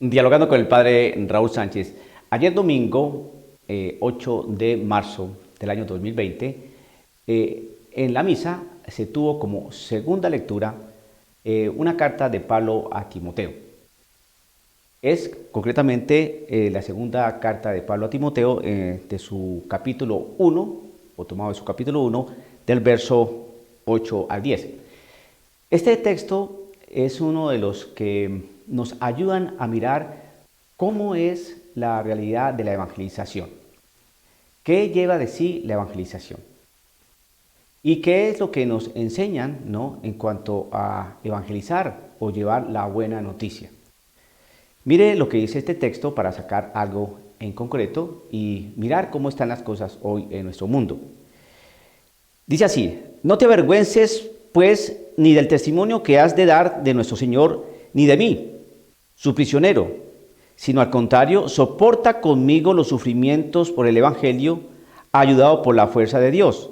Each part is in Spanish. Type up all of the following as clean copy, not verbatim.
Dialogando con el padre Raúl Sánchez. Ayer domingo, 8 de marzo del año 2020, en la misa se tuvo como segunda lectura una carta de Pablo a Timoteo. Es concretamente la segunda carta de Pablo a Timoteo de su capítulo 1, o tomado de su capítulo 1, del verso 8 al 10. Este texto es uno de los que nos ayudan a mirar cómo es la realidad de la evangelización. ¿Qué lleva de sí la evangelización? ¿Y qué es lo que nos enseñan, ¿no?, en cuanto a evangelizar o llevar la buena noticia? Mire lo que dice este texto para sacar algo en concreto y mirar cómo están las cosas hoy en nuestro mundo. Dice así: no te avergüences, pues, ni del testimonio que has de dar de nuestro Señor, ni de mí, su prisionero, sino al contrario, soporta conmigo los sufrimientos por el Evangelio, ayudado por la fuerza de Dios,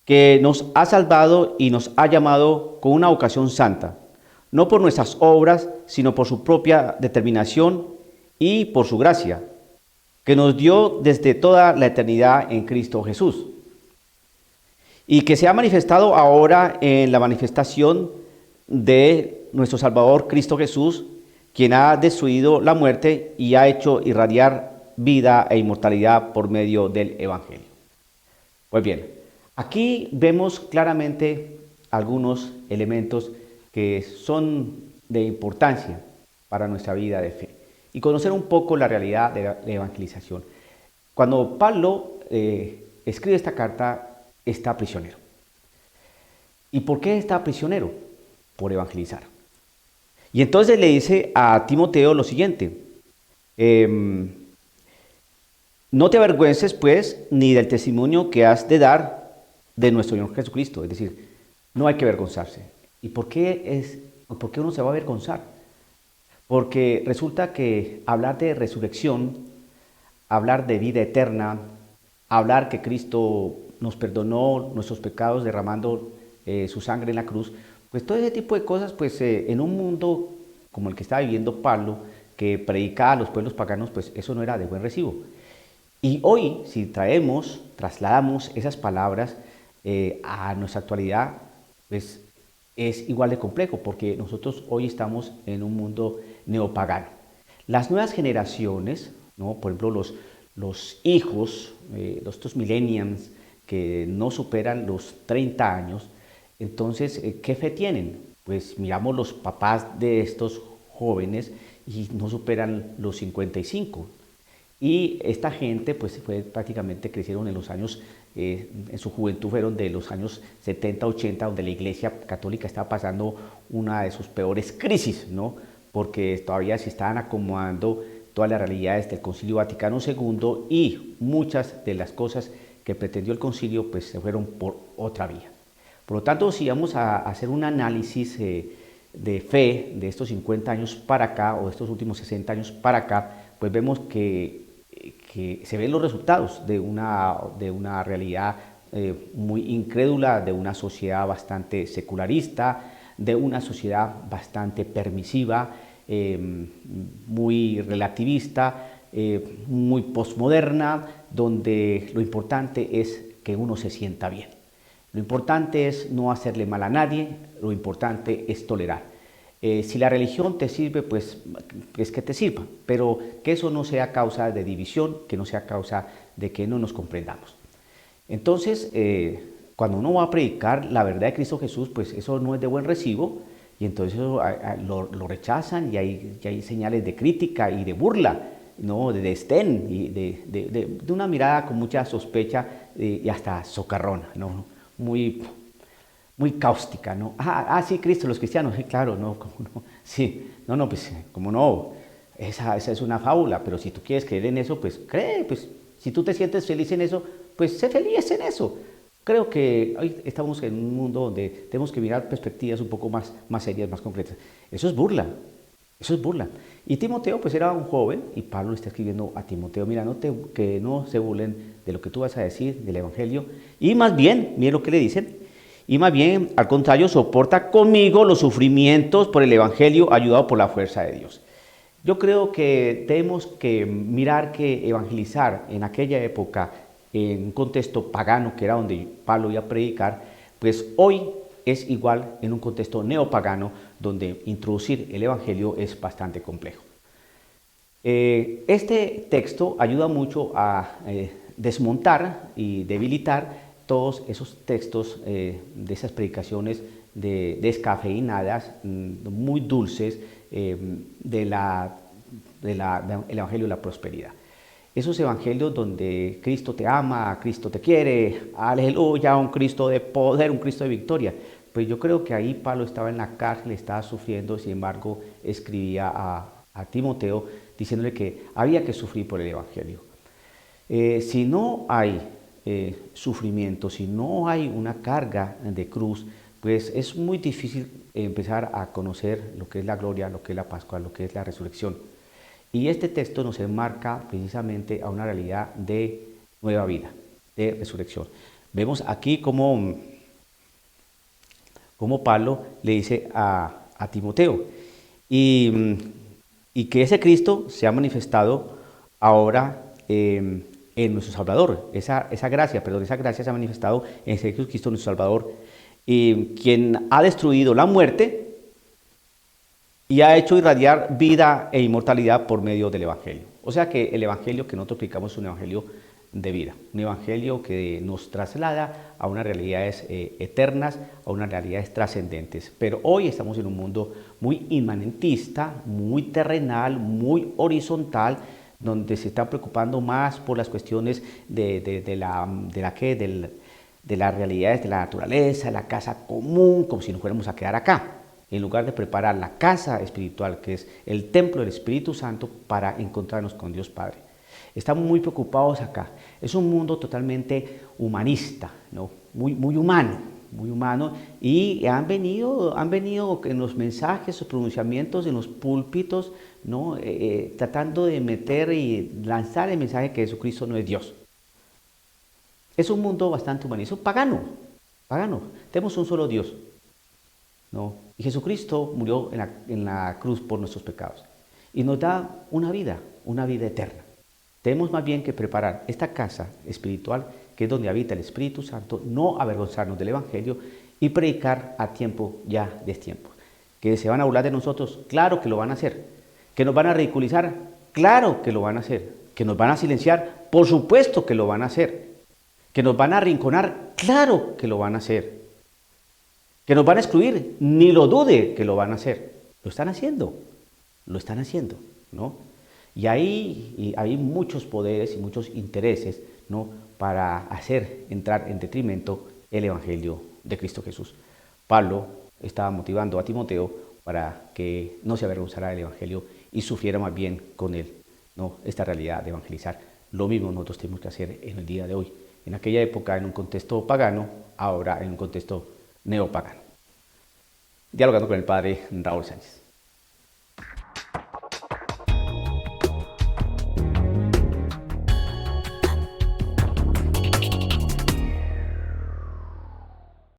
que nos ha salvado y nos ha llamado con una vocación santa, no por nuestras obras, sino por su propia determinación y por su gracia, que nos dio desde toda la eternidad en Cristo Jesús, y que se ha manifestado ahora en la manifestación de nuestro Salvador Cristo Jesús, quien ha destruido la muerte y ha hecho irradiar vida e inmortalidad por medio del Evangelio. Pues bien, aquí vemos claramente algunos elementos que son de importancia para nuestra vida de fe y conocer un poco la realidad de la evangelización. Cuando Pablo escribe esta carta, está prisionero. ¿Y por qué está prisionero? Por evangelizar. Y entonces le dice a Timoteo lo siguiente: no te avergüences, pues, ni del testimonio que has de dar de nuestro Señor Jesucristo. Es decir, no hay que avergonzarse. ¿Y por qué uno se va a avergonzar? Porque resulta que hablar de resurrección, hablar de vida eterna, hablar que Cristo nos perdonó nuestros pecados derramando su sangre en la cruz, pues todo ese tipo de cosas, pues en un mundo como el que estaba viviendo Pablo, que predicaba a los pueblos paganos, pues eso no era de buen recibo. Y hoy, si trasladamos esas palabras a nuestra actualidad, pues es igual de complejo, porque nosotros hoy estamos en un mundo neopagano. Las nuevas generaciones, ¿no?, por ejemplo, los hijos, estos millennials que no superan los 30 años, entonces, ¿qué fe tienen? Pues miramos los papás de estos jóvenes y no superan los 55. Y esta gente, pues prácticamente crecieron en los años, en su juventud fueron de los años 70, 80, donde la Iglesia Católica estaba pasando una de sus peores crisis, ¿no?, porque todavía se estaban acomodando todas las realidades del Concilio Vaticano II y muchas de las cosas que pretendió el concilio pues se fueron por otra vía. Por lo tanto, si vamos a hacer un análisis de fe de estos 50 años para acá o de estos últimos 60 años para acá, pues vemos que se ven los resultados de una realidad muy incrédula, de una sociedad bastante secularista, de una sociedad bastante permisiva, muy relativista, muy posmoderna, donde lo importante es que uno se sienta bien. Lo importante es no hacerle mal a nadie, lo importante es tolerar. Si la religión te sirve, pues es que te sirva, pero que eso no sea causa de división, que no sea causa de que no nos comprendamos. Entonces, cuando uno va a predicar la verdad de Cristo Jesús, pues eso no es de buen recibo, y entonces lo rechazan y hay señales de crítica y de burla, ¿no?, de desdén y de una mirada con mucha sospecha y hasta socarrona, ¿no?, muy cáustica, ¿no? Sí, Cristo, los cristianos, sí, claro, no, cómo no, sí, no, pues, cómo no, esa es una fábula, pero si tú quieres creer en eso, pues cree, pues, si tú te sientes feliz en eso, pues sé feliz en eso. Creo que hoy estamos en un mundo donde tenemos que mirar perspectivas un poco más serias, más concretas. Eso es burla, eso es burla. Y Timoteo pues era un joven, y Pablo le está escribiendo a Timoteo: mira, que no se burlen de lo que tú vas a decir del Evangelio, y más bien, mire lo que le dicen, y más bien, al contrario, soporta conmigo los sufrimientos por el Evangelio, ayudado por la fuerza de Dios. Yo creo que tenemos que mirar que evangelizar en aquella época, en un contexto pagano, que era donde Pablo iba a predicar, pues hoy es igual en un contexto neopagano, donde introducir el evangelio es bastante complejo. Este texto ayuda mucho a desmontar y debilitar todos esos textos de esas predicaciones descafeinadas, muy dulces, del Evangelio de la Prosperidad. Esos evangelios donde Cristo te ama, Cristo te quiere, aleluya, un Cristo de poder, un Cristo de victoria. Pues yo creo que ahí Pablo estaba en la cárcel, estaba sufriendo, sin embargo escribía a Timoteo diciéndole que había que sufrir por el evangelio. Si no hay sufrimiento, si no hay una carga de cruz, pues es muy difícil empezar a conocer lo que es la gloria, lo que es la Pascua, lo que es la resurrección. Y este texto nos enmarca precisamente a una realidad de nueva vida, de resurrección. Vemos aquí cómo Pablo le dice a Timoteo, y que ese Cristo se ha manifestado ahora en nuestro Salvador. Esa gracia se ha manifestado en ese Cristo nuestro Salvador, quien ha destruido la muerte y ha hecho irradiar vida e inmortalidad por medio del Evangelio. O sea que el Evangelio que nosotros predicamos es un Evangelio de vida, un Evangelio que nos traslada a unas realidades eternas, a unas realidades trascendentes. Pero hoy estamos en un mundo muy inmanentista, muy terrenal, muy horizontal, donde se está preocupando más por las cuestiones de las realidades de la naturaleza, la casa común, como si nos fuéramos a quedar acá, en lugar de preparar la casa espiritual, que es el templo del Espíritu Santo, para encontrarnos con Dios Padre. Estamos muy preocupados acá. Es un mundo totalmente humanista, ¿no? Muy humano, y han venido en los mensajes, los pronunciamientos, en los púlpitos, ¿no? Tratando de meter y lanzar el mensaje que Jesucristo no es Dios. Es un mundo bastante humanista, pagano. Tenemos un solo Dios, ¿no? Y Jesucristo murió en la cruz por nuestros pecados y nos da una vida eterna. Tenemos más bien que preparar esta casa espiritual, que es donde habita el Espíritu Santo, no avergonzarnos del Evangelio y predicar a tiempo ya destiempo. Que se van a burlar de nosotros, claro que lo van a hacer. Que nos van a ridiculizar, claro que lo van a hacer. Que nos van a silenciar, por supuesto que lo van a hacer. Que nos van a arrinconar, claro que lo van a hacer. Que nos van a excluir, ni lo dude que lo van a hacer. Lo están haciendo, ¿no? Y ahí hay muchos poderes y muchos intereses, ¿no?, para hacer entrar en detrimento el Evangelio de Cristo Jesús. Pablo estaba motivando a Timoteo para que no se avergonzara del Evangelio y sufriera más bien con él, ¿no?, esta realidad de evangelizar. Lo mismo nosotros tenemos que hacer en el día de hoy. En aquella época en un contexto pagano, ahora en un contexto neopagano. Dialogando con el padre Raúl Sánchez.